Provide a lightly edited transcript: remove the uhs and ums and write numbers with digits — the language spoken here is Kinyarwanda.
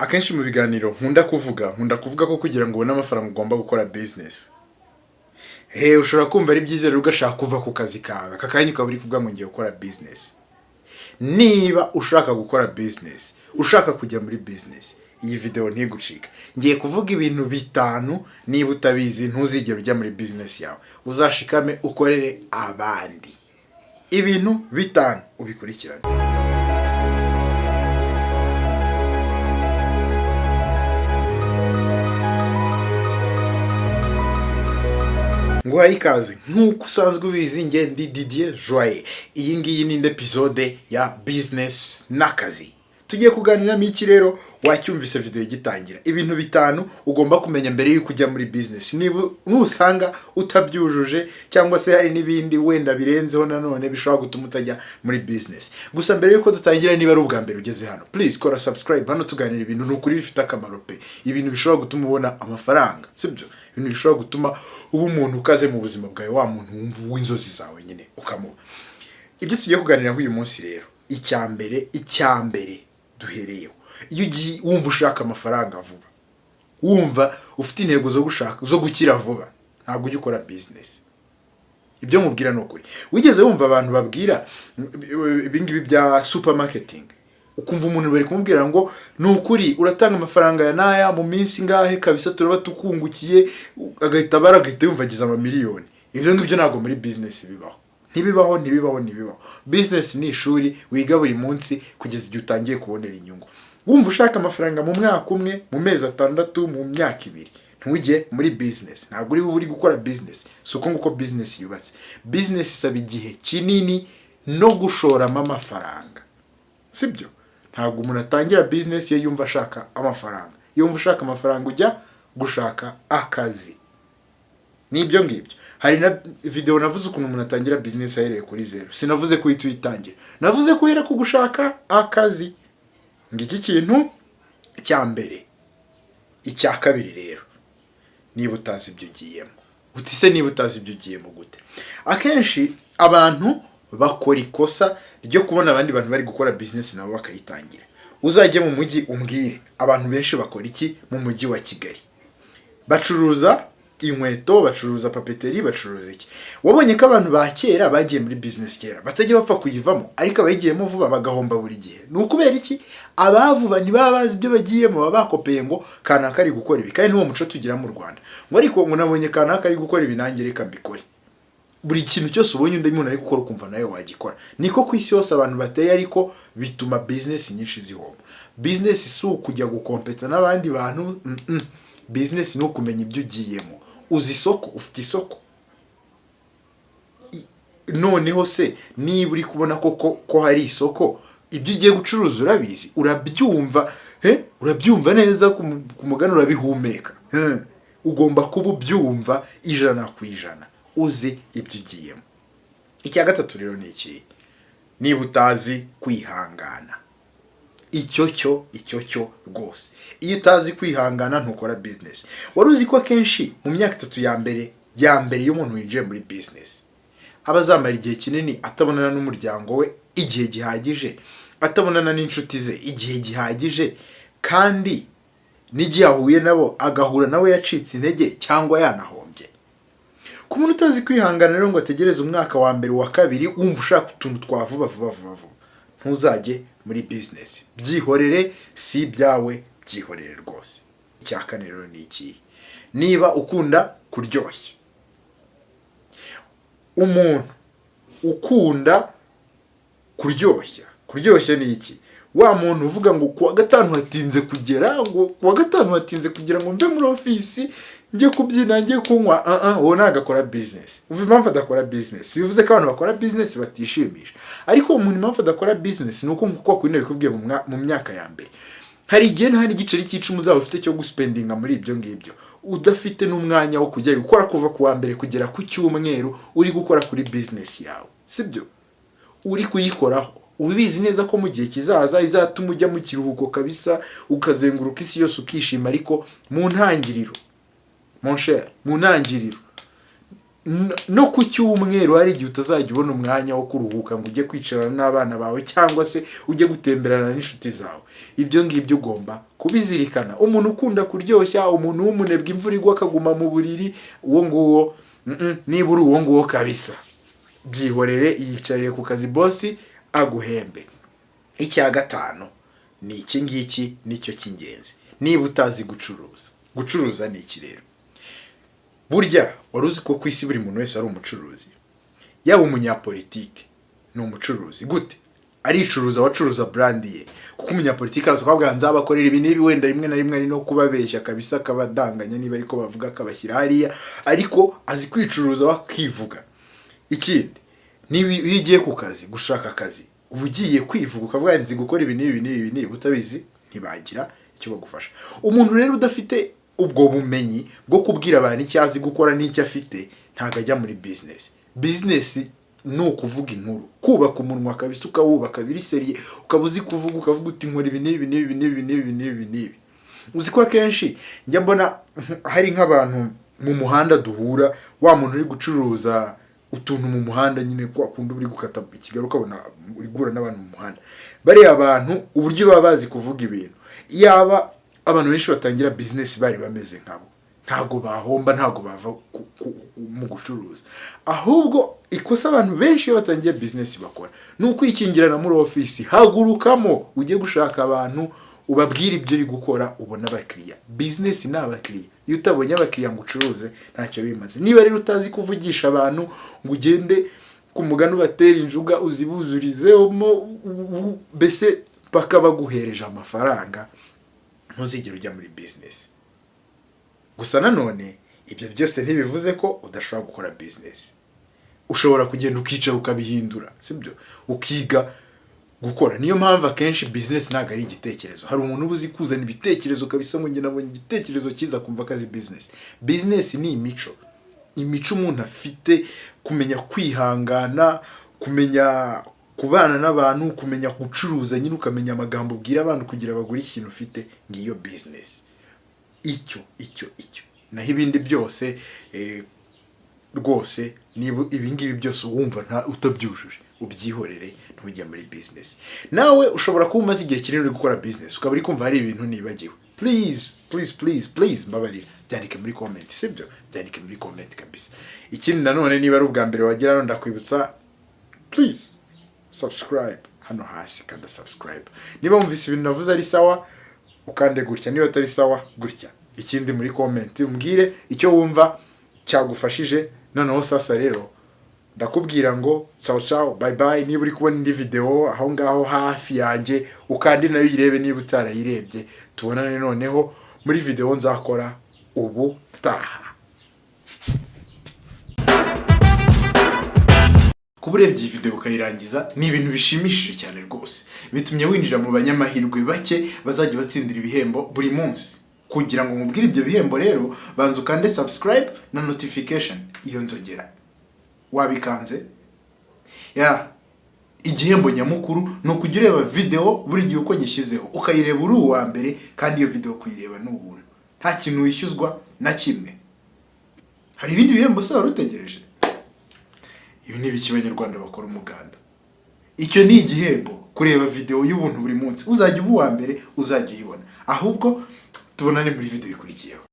Akenshi mu biganiro nkunda kuvuga ko kugira ngo ubone amafaranga ugomba gukora business. Ushobora kumva ari byiza rero ugashaka kuva ku kazi kawe aka kanya ukaba uri kuvuga ngo ngiye gukora business. Niba ushaka gukora business, ushaka kujya muri business, iyi video ntigucika. Ngiye kuvuga ibintu bitanu, niba utabizi ntuzigera ujya muri business yawe, uzashikame ukorere abandi. Ibintu bitanu ubikurikirane. Nguhaye ikaze nk'uko usanzwe ubizi, nge ndi Didier Joye. Iyi ngiyi ni episode ya business n'akazi. Tugiye kuganiramo iki rero? Wacyumvise video igitangira. Ibintu bitanu ugomba kumenya mbere yuko ujya muri business. Niba nusanga utabyujuje cyangwa se hari n'ibindi wenda birenzeho nanone bishobora gutuma utajya muri business. Gusa mbere yuko dutangira, niba ari ubwa mbere ugeze hano, please kora subscribe. Hano tuganira ibintu n'ukuri bifite akamaro pe. Ibintu bishobora gutuma ubona amafaranga, sibyo? Ibintu bishobora gutuma uba umuntu ukaze mu buzima bwawe, wa muntu wumva w'inzozi zawe nyine ukamuba. Ibyo tugiye kuganira uyu munsi rero, icyambere duhereyeho. Iyo ugiye wumva ushaka amafaranga vuba, wumva ufite intego zo gukira vuba, ntabwo ujya ukora business. Ibyo nkubwira n'ukuri. Wigeze wumva abantu babwira ibingibi bya supermarketing, ukumva umuntu bari kumubwira ngo n'ukuri uratanga amafaranga ya naya mu minsi ngahe kabisa turaba tukungukiye, agahita yumva agize amamiliyoni. Ibyo ngibyo ntabwo muri business bibaho. Ntibibaho. Business ni ishuri wiga buri munsi kugeza igihe utangiye kubonera inyungu. Wumva ushaka amafaranga mu mwaka umwe, mu mezi 6, mu myaka 2, ntujye muri business. Ntabwo uri gukora business. Suko nguko business yubatse. Business isaba igihe kinini no gushoramo amafaranga, sibyo? Ntabwo umuntu atangira business iyo yumva ashaka amafaranga. Iyo yumva ushaka amafaranga ujya gushaka akazi. Nibyo ngibyo. Hari na video navuze ukuntu umuntu atangira business ahereye kuri zero. Sinavuze ko uhita uyitangira. Navuze ko uhera ku gushaka akazi. Ngiki kintu cya mbere. Icya kabiri rero, niba utazi ibyo ugiyemo. Utise niba utazi ibyo ugiyemo gute? Akenshi abantu bakora ikosa ryo kubona abandi bantu bari gukora business nabo bakayitangira. Uzajye mu mujyi umbwire abantu benshi bakora iki mu mujyi wa Kigali? Bacuruza inkweto, bacuruza papeteri, bacuruza iki? Wabonye ko abantu ba kera bagiye muri business kera batajya bapfa kuyivamo, ariko abayigiyemo vuba bagahomba buri gihe. Nukubera iki? Abavuba ntibaba bazi ibyo bagiyemo, baba bakopeye ngo kanaka ari gukora ibi. Kandi n'uwo muco tugira mu Rwanda, ngo ariko ngo nabonye kanaka ari gukora ibi nanjye reka mbikore. Buri kintu cyose ubonye undi muntu ari gukora ukumva nawe wagikora. Niko ku isi yose abantu bateye, ariko bituma business nyinshi zihomba. Business si ukujya gukompeta n'abandi bantu. Business ni ukumenya ibyo ugiyemo. Uzi isoko, ufite isoko. Noneho se niba uri kubona ko hari isoko, ibyo ugiye gucuruza urabizi, urabyumva, urabyumva neza ku mugani, urabihumeka. Ugomba kuba ubyumva 100%. Uzi ibyo ugiyemo. Icya gatatu rero ni iki? Niba utazi kwihangana. Icyo cyo rwose. Iyo utazi kwihangana ntukora business. Wari uzi ko akenshi mu myaka 3 ya mbere y'umuntu winjiye muri business, abazamara igihe kinini atabonana n'umuryango we igihe gihagije, atabonana n'inshuti ze igihe gihagije, kandi n'igihe ahuye nabo agahura nawe yacitse intege cyangwa yanahombye. Ku muntu utazi kwihangana rero ngo ategereze umwaka wa mbere wa kabiri wumva ushaka utuntu twavuba ntuzajye muri business. Byihorere, si byawe, byihorere rwose. Icya kane rero ni iki? Niba ukunda kuryoshya, umuntu ukunda kuryoshya ni iki? Wa muntu uvuga ngo kuwa gatanu hatinze kugera, ngo mve muri office njye kubyina njye kunywa. Uwo nagakora business. Uvuga impamvu adakora business? Bivuze ko abantu bakora business batishimisha. Ariko umuntu impamvu adakora business nuko nkuko kwine bikubwiye mu myaka ya mbere, hari igihe nta n'igiceri cy'icumi uzaba ufite cyo guspendinga muri ibyo ngibyo, udafite n'umwanya wo kujya gukora kuva ku wa mbere kugera ku cyumweru uri gukora kuri business yawe, sibyo? Uri kuyikoraho ubizi neza ko mu gihe kizaza izatuma ujya mu kiruhuko kabisa, ukazenguruka isi yose ukishima. Ariko mu ntangiriro, mon cher, mu ntangiriro no ku cyumweru hari igihe utazajya ubona umwanya wo kuruhuka ngo ujye kwicarana n'abana bawe cyangwa se ujye gutemberana n'inshuti zawe. Ibyo ngibyo ugomba kubizirikana. Umuntu ukunda kuryoshya, umuntu w'umunebwe imvura igwa akaguma mu buriri, uwo nguwo niba uri uwo nguwo kabisa, byihorere, yicarire ku kazi bosi aguhembe. Icya gatanu ni iki ngiki nicyo cy'ingenzi. Niba utazi gucuruza ni iki rero? Burya wari uzi ko ku isi buri muntu wese ari umucuruzi. Yaba umunyapolitike ni umucuruzi. Gute? Aricuruza, wacuruza brand ye. Kuko umunyapolitike araza kuvuga nzabakorera ibi n'ibi, wenda rimwe na rimwe ari no kubabeshya kabisa, akabadanganya niba ariko bavuga, akabashyira hariya, ariko azi kwicuruza wakivuga. Ikindi, niba iyo ugiye ku kazi gushaka akazi, uba ugiye kwivuga ukavuga nzi gukora ibi n'ibi, utabizi ntibagira icyo bagufasha. Umuntu rero udafite ubwo bumenyi bwo kubwira abantu icyo azi gukora n'icyo afite, ntago ajya muri business. Business ni ukuvuga inkuru, kubaka umunwa kabisa, ukawubaka biri seriye, ukaba uzi kuvuga, ukavuga uti nkora ibi n'ibi. Uzi ko akenshi njya mbona hari nk'abantu mu muhanda duhura, wa muntu uri gucuruza utuntu mu muhanda nyine, kwa kundi uri gukata ikigaro ukabona uri guhura n'abantu mu muhanda. Bariya abantu uburyo baba bazi kuvuga ibintu, yaba abantu benshi batangira business bari bameze nkabo, ntago bahomba, ntago bava mu gucuruza. Ahubwo ikosa abantu benshi iyo batangiye business bakora ni ukwikingirana muri office. Hagurukamo ujye gushaka abantu, ubabwire ibyo uri gukora, ubona abakiriya. Business ni abakiriya. Iyo utabonye abakiriya ngo ucuruze ntacyo bimaze. Niba rero utazi kuvugisha abantu ngo ugende ku mugani ubatera injuga uzibuzurizemo, bese paka baguhereje amafaranga, ntuzigere ujya muri business. Gusa nanone ibyo byose ntibivuze ko udashobora gukora business. Ushobora kugenda ukicara ukabihindura, sibyo? Ukiga gukora. Niyo mpamvu akenshi business ntago ari igitekerezo. Hari umuntu ubuzi kuzana ibitekerezo kabisa, ngo njye nabonye igitekerezo cyiza kumva kazi business. Business ni imico. Imico umuntu afite, kumenya kwihangana, kumenya kubana n'abantu, kumenya gucuruza, nyine ukamenya amagambo ubwira abantu kugira bagure ikintu ufite, ngiyo business. Icyo naho ibindi byose rwose niba ibingibi byose wumva nta utabyujuje, ubyihorere, ntujya muri business. Nawe ushobora kuba umaze igihe kinini uri gukora business, ukaba uri kumva hari ibintu nibagiwe. Please mbabarira, byandike muri comment, sibyo? Byandike muri comment kabisa. Ikindi nanone, niba ari ubwa mbere wagira hano, ndakwibutsa please subscribe hano hasi, kanda subscribe. Niba wumvise ibintu navuze ari sawa, ukande gutya, niba atari sawa gutya. Ikindi muri comment umbwire icyo wumva cyagufashije. Noneho sasa rero ndakubwira ngo ciao bye bye. Niba uri kubona indi video aho ngaho hafi yanjye, ukandi nayo uyirebe niba utarayirebye. Tubonane noneho muri video nzakora ubu taha. Kuba urebye iyi video ukayirangiza ni ibintu bishimishije cyane rwose. Bitumye winjira mu banyamahirwe bake bazajya batsindira ibihembo buri munsi. Kugira ngo mubwire ibyo bihembo rero, banza ukande subscribe na notification, iyo nzogera. Wabikanze? Igihembo nyamukuru ni ukujya ureba video buri gihe uko nyishyizeho, ukayireba uri uwa mbere, kandi iyo video kuyireba ni ubuntu. Nta kintu wishyuzwa na kimwe. Hari ibindi bihembo se wari utegereje? Ibi ni ibiki Abanyarwanda bakora umuganda. Icyo ni igihembo, kureba video y'ubuntu buri munsi. Uzajya uba uwa mbere, uzajya uyibona. Ahubwo tubonane muri video ikurikiyeho.